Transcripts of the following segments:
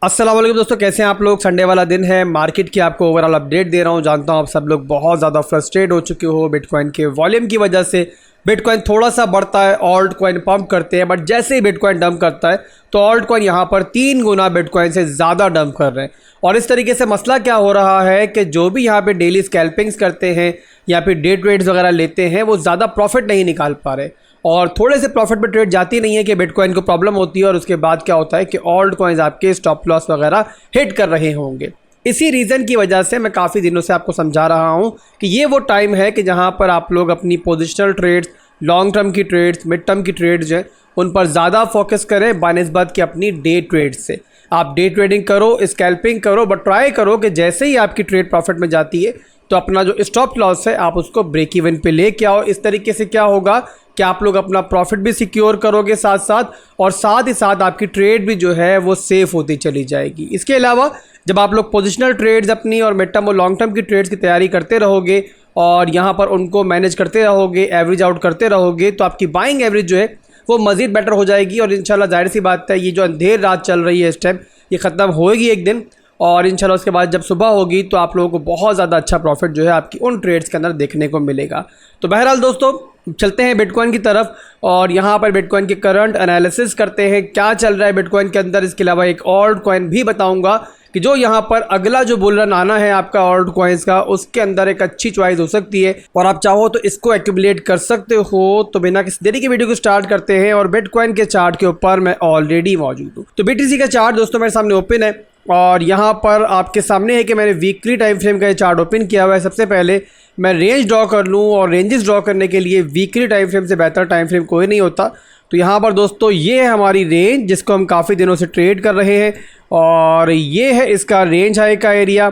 अस्सलाम वालेकुम दोस्तों, कैसे हैं आप लोग। संडे वाला दिन है, मार्केट की आपको ओवरऑल अपडेट दे रहा हूं। जानता हूं आप सब लोग बहुत ज़्यादा फ्रस्ट्रेट हो चुके हो बिटकॉइन के वॉल्यूम की वजह से। बिटकॉइन थोड़ा सा बढ़ता है, ऑल्ट कॉइन पंप करते हैं, बट जैसे ही बिटकॉइन डंप करता है तो ऑल्ट कॉइन यहाँ पर 3 गुना बिटकॉइन से ज़्यादा डंप कर रहे हैं। और इस तरीके से मसला क्या हो रहा है कि जो भी यहाँ पे डेली स्कैल्पिंग्स करते हैं या फिर डे ट्रेड्स वगैरह लेते हैं वो ज़्यादा प्रॉफिट नहीं निकाल पा रहे, और थोड़े से प्रॉफिट पे ट्रेड जाती नहीं है कि बिटकॉइन को प्रॉब्लम होती है और उसके बाद क्या होता है कि ऑल्ट कॉइन्स आपके स्टॉप लॉस वगैरह हिट कर रहे होंगे। इसी रीज़न की वजह से मैं काफ़ी दिनों से आपको समझा रहा हूं कि ये वो टाइम है कि जहां पर आप लोग अपनी पोजिशनल ट्रेड्स, लॉन्ग टर्म की ट्रेड्स, मिड टर्म की ट्रेड्स हैं उन पर ज़्यादा फोकस करें बानिस्बत कि अपनी डे ट्रेड्स से। आप डे ट्रेडिंग करो, स्कैल्पिंग करो, बट ट्राई करो कि जैसे ही आपकी ट्रेड प्रॉफिट में जाती है तो अपना जो स्टॉप लॉस है आप उसको ब्रेक इवन पे लेके आओ। इस तरीके से क्या होगा कि आप लोग अपना प्रॉफिट भी सिक्योर करोगे साथ साथ, और साथ ही साथ आपकी ट्रेड भी जो है वो सेफ होती चली जाएगी। इसके अलावा जब आप लोग पोजिशनल ट्रेड्स अपनी और मिड टर्म और लॉन्ग टर्म की ट्रेड्स की तैयारी करते रहोगे और यहाँ पर उनको मैनेज करते रहोगे, एवरेज आउट करते रहोगे, तो आपकी बाइंग एवरेज जो है वो मज़ीद बेटर हो जाएगी। और इंशाल्लाह जाहिर सी बात है, ये जो अंधेर रात चल रही है इस टाइम ये ख़त्म होएगी एक दिन, और इंशाल्लाह उसके बाद जब सुबह होगी तो आप लोगों को बहुत ज़्यादा अच्छा प्रॉफिट जो है आपकी उन ट्रेड्स के अंदर देखने को मिलेगा। तो बहरहाल दोस्तों, चलते हैं बिटकॉइन की तरफ और यहाँ पर बिटकॉइन के करंट एनालिसिस करते हैं, क्या चल रहा है बिटकॉइन के अंदर। इसके अलावा एक ऑल्ट कॉइन भी बताऊँगा कि जो यहाँ पर अगला जो बुल रन आना है आपका ऑल्ट कॉइन्स का, उसके अंदर एक अच्छी चॉइस हो सकती है और आप चाहो तो इसको एक्यूमुलेट कर सकते हो। तो बिना किसी देरी की वीडियो को स्टार्ट करते हैं, और बिटकॉइन के चार्ट के ऊपर मैं ऑलरेडी मौजूद हूँ। तो BTC का चार्ट दोस्तों मेरे सामने ओपन है और यहाँ पर आपके सामने है कि मैंने वीकली टाइम फ्रेम का ये चार्ट ओपन किया हुआ है। सबसे पहले मैं रेंज ड्रॉ कर लूँ, और रेंजेस ड्रॉ करने के लिए वीकली टाइम फ्रेम से बेहतर टाइम फ्रेम कोई नहीं होता। तो यहाँ पर दोस्तों ये है हमारी रेंज जिसको हम काफ़ी दिनों से ट्रेड कर रहे हैं, और ये है इसका रेंज हाई का एरिया,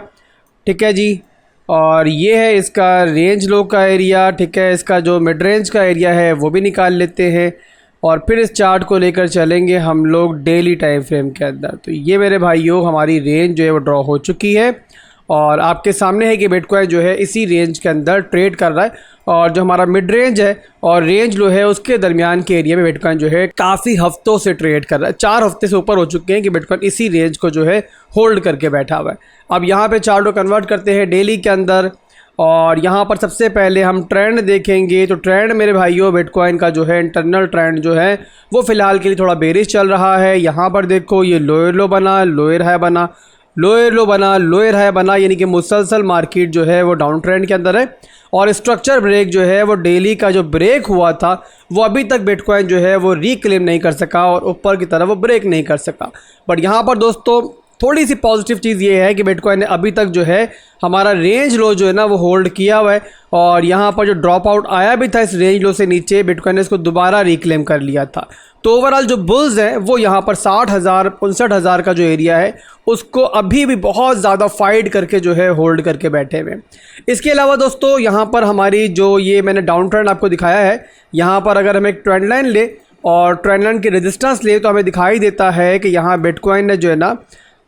ठीक है जी, और ये है इसका रेंज लो का एरिया, ठीक है। इसका जो मिड रेंज का एरिया है वो भी निकाल लेते हैं, और फिर इस चार्ट को लेकर चलेंगे हम लोग डेली टाइम फ्रेम के अंदर। तो ये मेरे भाइयों हमारी रेंज जो है वो ड्रॉ हो चुकी है, और आपके सामने है कि बिटकॉइन जो है इसी रेंज के अंदर ट्रेड कर रहा है, और जो हमारा मिड रेंज है और रेंज लो है उसके दरमियान के एरिया में बिटकॉइन जो है काफ़ी हफ्तों से ट्रेड कर रहा है। 4 हफ्ते से ऊपर हो चुके हैं कि बिटकॉइन इसी रेंज को जो है होल्ड करके बैठा हुआ है। अब यहाँ पे चार्ट को कन्वर्ट करते हैं डेली के अंदर, और यहाँ पर सबसे पहले हम ट्रेंड देखेंगे। तो ट्रेंड मेरे भाइयों बिटकॉइन का जो है इंटरनल ट्रेंड जो है वो फ़िलहाल के लिए थोड़ा बेरिश चल रहा है। यहाँ पर देखो ये लोअर लो बना, लोअर हाई बना, लोअर लो बना, लोअर हाई बना, यानी कि मुसलसल मार्केट जो है वो डाउन ट्रेंड के अंदर है। और स्ट्रक्चर ब्रेक जो है वो डेली का जो ब्रेक हुआ था वो अभी तक बिटकॉइन जो है वो रिक्लेम नहीं कर सका और ऊपर की तरफ वो ब्रेक नहीं कर सका। बट यहाँ पर दोस्तों थोड़ी सी पॉजिटिव चीज़ ये है कि बिटकॉइन ने अभी तक जो है हमारा रेंज लो जो है ना वो होल्ड किया हुआ है, और यहाँ पर जो ड्रॉप आउट आया भी था इस रेंज लो से नीचे, बिटकॉइन ने इसको दोबारा रिक्लेम कर लिया था। तो ओवरऑल जो बुल्स हैं वो यहाँ पर 60,000 59,000 का जो एरिया है उसको अभी भी बहुत ज़्यादा फाइट करके जो है होल्ड करके बैठे हुए। इसके अलावा दोस्तों यहाँ पर हमारी जो ये मैंने डाउन ट्रेंड आपको दिखाया है, यहाँ पर अगर हम एक ट्रेंड लाइन ले और ट्रेंड लाइन की रेजिस्टेंस ले तो हमें दिखाई देता है कि यहाँ बिटकॉइन ने जो है ना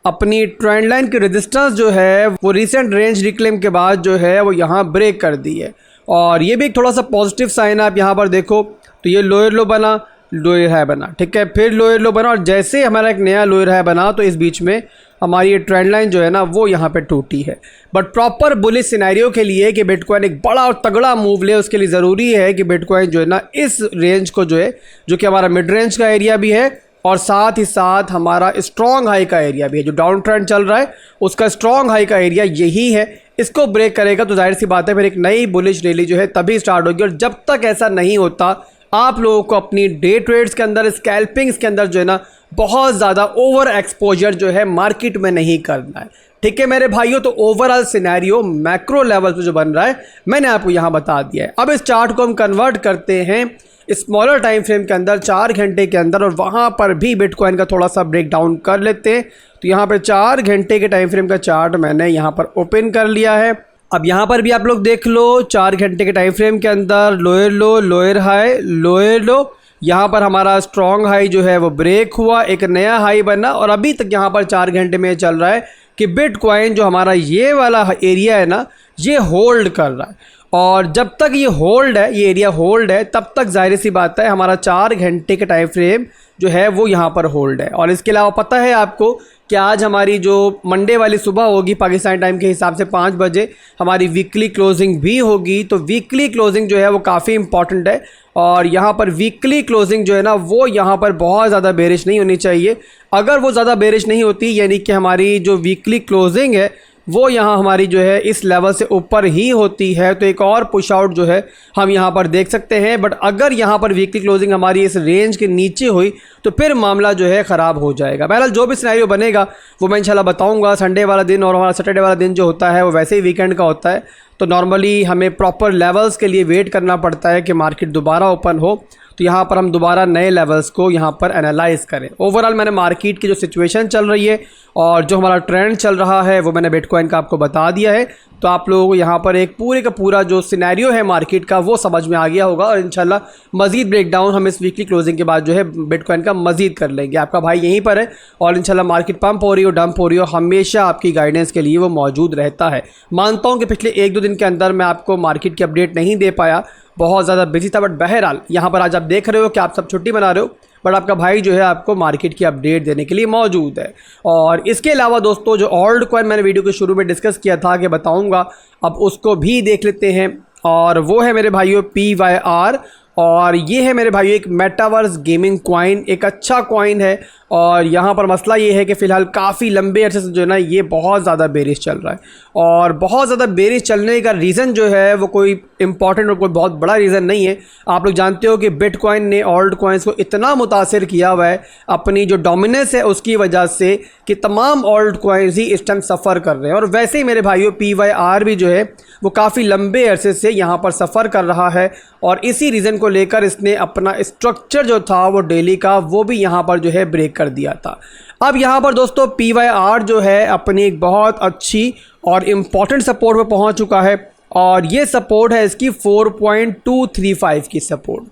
अपनी ट्रेंड लाइन की रेजिस्टेंस जो है वो रिसेंट रेंज रिक्लेम के बाद जो है वो यहाँ ब्रेक कर दी है, और ये भी एक थोड़ा सा पॉजिटिव साइन है। आप यहाँ पर देखो तो ये लोअर लो बना, लोअर हाई बना, ठीक है, फिर लोअर लो बना, और जैसे हमारा एक नया लोअर हाई बना तो इस बीच में हमारी ये ट्रेंड लाइन जो है ना वो यहाँ पे टूटी है। बट प्रॉपर बुलिश सिनेरियो के लिए कि बिटकॉइन एक बड़ा और तगड़ा मूव ले उसके लिए ज़रूरी है कि बिटकॉइन जो है ना इस रेंज को जो है, जो कि हमारा मिड रेंज का एरिया भी है और साथ ही साथ हमारा स्ट्रॉन्ग हाई का एरिया भी है, जो डाउन ट्रेंड चल रहा है उसका स्ट्रॉन्ग हाई का एरिया यही है, इसको ब्रेक करेगा तो जाहिर सी बात है फिर एक नई बुलिश रैली जो है तभी स्टार्ट होगी। और जब तक ऐसा नहीं होता आप लोगों को अपनी डे ट्रेड्स के अंदर, स्कैल्पिंग्स के अंदर जो है ना बहुत ज़्यादा ओवर एक्सपोजर जो है मार्केट में नहीं करना है, ठीक है मेरे भाइयों। तो ओवरऑल सिनेरियो मैक्रो लेवल पे जो बन रहा है मैंने आपको यहाँ बता दिया है। अब इस चार्ट को हम कन्वर्ट करते हैं स्मॉलर टाइम फ्रेम के अंदर 4 घंटे के अंदर, और वहाँ पर भी बिटकॉइन का थोड़ा सा ब्रेक डाउन कर लेते हैं। तो यहाँ पर 4 घंटे के टाइम फ्रेम का चार्ट मैंने यहाँ पर ओपन कर लिया है। अब यहाँ पर भी आप लोग देख लो 4 घंटे के टाइम फ्रेम के अंदर लोअर लो, लोअर हाई, लोअर लो, यहाँ पर हमारा स्ट्रॉन्ग हाई जो है वो ब्रेक हुआ, एक नया हाई बना, और अभी तक यहाँ पर 4 घंटे में चल रहा है कि बिटकॉइन जो हमारा ये वाला एरिया है ना ये होल्ड कर रहा है, और जब तक ये होल्ड है, ये एरिया होल्ड है, तब तक जाहिर सी बात है हमारा 4 घंटे के टाइम फ्रेम जो है वो यहाँ पर होल्ड है। और इसके अलावा पता है आपको कि आज हमारी जो मंडे वाली सुबह होगी पाकिस्तान टाइम के हिसाब से 5 बजे हमारी वीकली क्लोजिंग भी होगी। तो वीकली क्लोजिंग जो है वो काफ़ी इंपॉर्टेंट है और यहाँ पर वीकली क्लोजिंग जो है ना वो यहाँ पर बहुत ज़्यादा बेरिश नहीं होनी चाहिए। अगर वो ज़्यादा बेरिश नहीं होती यानी कि हमारी जो वीकली क्लोजिंग है वो यहाँ हमारी जो है इस लेवल से ऊपर ही होती है तो एक और पुश आउट जो है हम यहाँ पर देख सकते हैं। बट अगर यहाँ पर वीकली क्लोजिंग हमारी इस रेंज के नीचे हुई तो फिर मामला जो है ख़राब हो जाएगा। बहरहाल जो भी सिनेरियो बनेगा वो मैं इंशाल्लाह बताऊँगा। संडे वाला दिन और हमारा सैटरडे वाला दिन जो होता है वो वैसे ही वीकेंड का होता है तो नॉर्मली हमें प्रॉपर लेवल्स के लिए वेट करना पड़ता है कि मार्केट दोबारा ओपन हो तो यहाँ पर हम दोबारा नए लेवल्स को यहाँ पर एनालाइज़ करें। ओवरऑल मैंने मार्केट की जो सिचुएशन चल रही है और जो हमारा ट्रेंड चल रहा है वो मैंने बिटकॉइन का आपको बता दिया है। तो आप लोगों को यहाँ पर एक पूरे का पूरा जो सिनेरियो है मार्केट का वो समझ में आ गया होगा और इंशाल्लाह मज़ीद ब्रेकडाउन हम इस वीकली क्लोजिंग के बाद जो है बिटकॉइन का मज़ीद कर लेंगे। आपका भाई यहीं पर है और इंशाल्लाह मार्केट पंप हो रही हो डंप हो रही हो हमेशा आपकी गाइडेंस के लिए वो मौजूद रहता है। मानता हूँ कि पिछले 1-2 दिन के अंदर मैं आपको मार्केट की अपडेट नहीं दे पाया, बहुत ज़्यादा बिजी था। बट बहरहाल यहाँ पर आज आप देख रहे हो कि आप सब छुट्टी मना रहे हो बट आपका भाई जो है आपको मार्केट की अपडेट देने के लिए मौजूद है। और इसके अलावा दोस्तों जो ऑल्ट कॉइन मैंने वीडियो के शुरू में डिस्कस किया था कि बताऊंगा, अब उसको भी देख लेते हैं और वो है मेरे भाइयों PYR। और ये है मेरे भाइयों एक मेटावर्स गेमिंग कॉइन, एक अच्छा कॉइन है। और यहाँ पर मसला ये है कि फ़िलहाल काफ़ी लंबे अरसे से जो है ना ये बहुत ज़्यादा बेरिश चल रहा है और बहुत ज़्यादा बेरिश चलने का रीज़न जो है वो कोई इंपॉर्टेंट और कोई बहुत बड़ा रीज़न नहीं है। आप लोग जानते हो कि बिटकॉइन ने ऑल्ट कॉइन्स को इतना मुतासिर किया हुआ है अपनी जो डोमिनेंस है उसकी वजह से कि तमाम ऑल्ट कॉइन्स ही इस टाइम सफ़र कर रहे हैं। और वैसे ही मेरे भाइयों PYR भी जो है वो काफ़ी लंबे अरसे से यहाँ पर सफ़र कर रहा है और इसी रीज़न को लेकर इसने अपना स्ट्रक्चर जो था वो डेली का वो भी यहाँ पर जो है ब्रेक कर दिया था। अब यहाँ पर दोस्तों PYR जो है अपनी एक बहुत अच्छी और इम्पॉर्टेंट सपोर्ट पे पहुँच चुका है और ये सपोर्ट है इसकी 4.235 की सपोर्ट।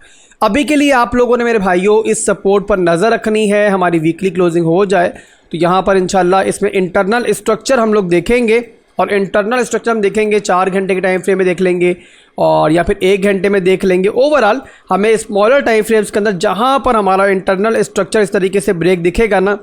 अभी के लिए आप लोगों ने मेरे भाइयों इस सपोर्ट पर नज़र रखनी है। हमारी वीकली क्लोजिंग हो जाए तो यहाँ पर इंशाल्लाह इसमें इंटरनल स्ट्रक्चर हम लोग देखेंगे और इंटरनल स्ट्रक्चर हम देखेंगे 4 घंटे के टाइम फ्रेम में देख लेंगे और या फिर 1 घंटे में देख लेंगे। ओवरऑल हमें स्मॉलर टाइम फ्रेम्स के अंदर जहाँ पर हमारा इंटरनल स्ट्रक्चर इस तरीके से ब्रेक दिखेगा ना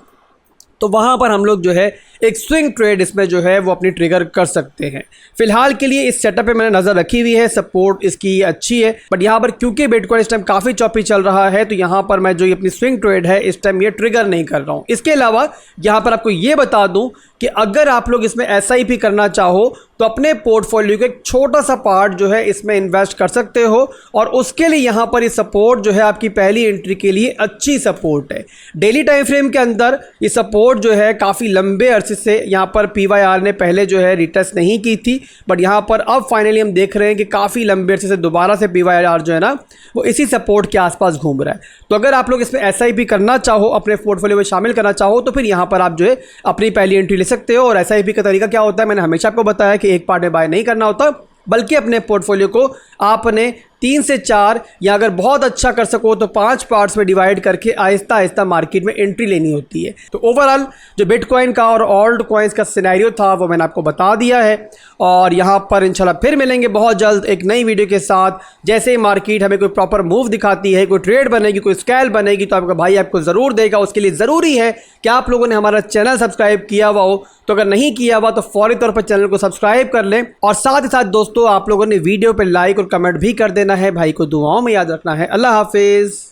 तो वहाँ पर हम लोग जो है एक स्विंग ट्रेड इसमें जो है वो अपनी ट्रिगर कर सकते हैं। फिलहाल के लिए इस सेटअप पे मैंने नज़र रखी हुई है, सपोर्ट इसकी अच्छी है। बट यहाँ पर क्योंकि बिटकॉइन इस टाइम काफ़ी चॉपी चल रहा है तो यहाँ पर मैं जो ये अपनी स्विंग ट्रेड है इस टाइम ये ट्रिगर नहीं कर रहा हूँ। इसके अलावा यहाँ पर आपको ये बता दूँ कि अगर आप लोग इसमें SIP करना चाहो तो अपने पोर्टफोलियो का एक छोटा सा पार्ट जो है इसमें इन्वेस्ट कर सकते हो और उसके लिए यहाँ पर ये सपोर्ट जो है आपकी पहली एंट्री के लिए अच्छी सपोर्ट है। डेली टाइम फ्रेम के अंदर ये सपोर्ट जो है काफ़ी लंबे अरसे से यहाँ पर PYR ने पहले जो है रिटेस्ट नहीं की थी बट यहाँ पर अब फाइनली हम देख रहे हैं कि काफ़ी लंबे अरसे से दोबारा से PYR जो है ना वो इसी सपोर्ट के आसपास घूम रहा है। तो अगर आप लोग इसमें SIP करना चाहो, अपने पोर्टफोलियो में शामिल करना चाहो तो फिर यहाँ पर आप जो है अपनी पहली एंट्री ले सकते हो। और SIP का तरीका क्या होता है मैंने हमेशा आपको बताया कि एक पार्ट में बाय नहीं करना होता बल्कि अपने पोर्टफोलियो को आपने 3 से 4 या अगर बहुत अच्छा कर सको तो 5 पार्ट्स में डिवाइड करके आहिस्ता आहिस्ता मार्केट में एंट्री लेनी होती है। तो ओवरऑल जो बिटकॉइन का और ऑल्ट कॉइन्स का सिनेरियो था वो मैंने आपको बता दिया है और यहाँ पर इंशाल्लाह फिर मिलेंगे बहुत जल्द एक नई वीडियो के साथ। जैसे ही मार्केट हमें कोई प्रॉपर मूव दिखाती है, कोई ट्रेड बनेगी, कोई स्कैल बनेगी तो आपका भाई आपको ज़रूर देगा। उसके लिए ज़रूरी है कि आप लोगों ने हमारा चैनल सब्सक्राइब किया हुआ हो, तो अगर नहीं किया हुआ तो फौरी तौर पर चैनल को सब्सक्राइब कर लें और साथ ही साथ दोस्तों आप लोगों ने वीडियो पर लाइक और कमेंट भी कर देना है। भाई को दुआओं में याद रखना है। अल्लाह हाफिज़।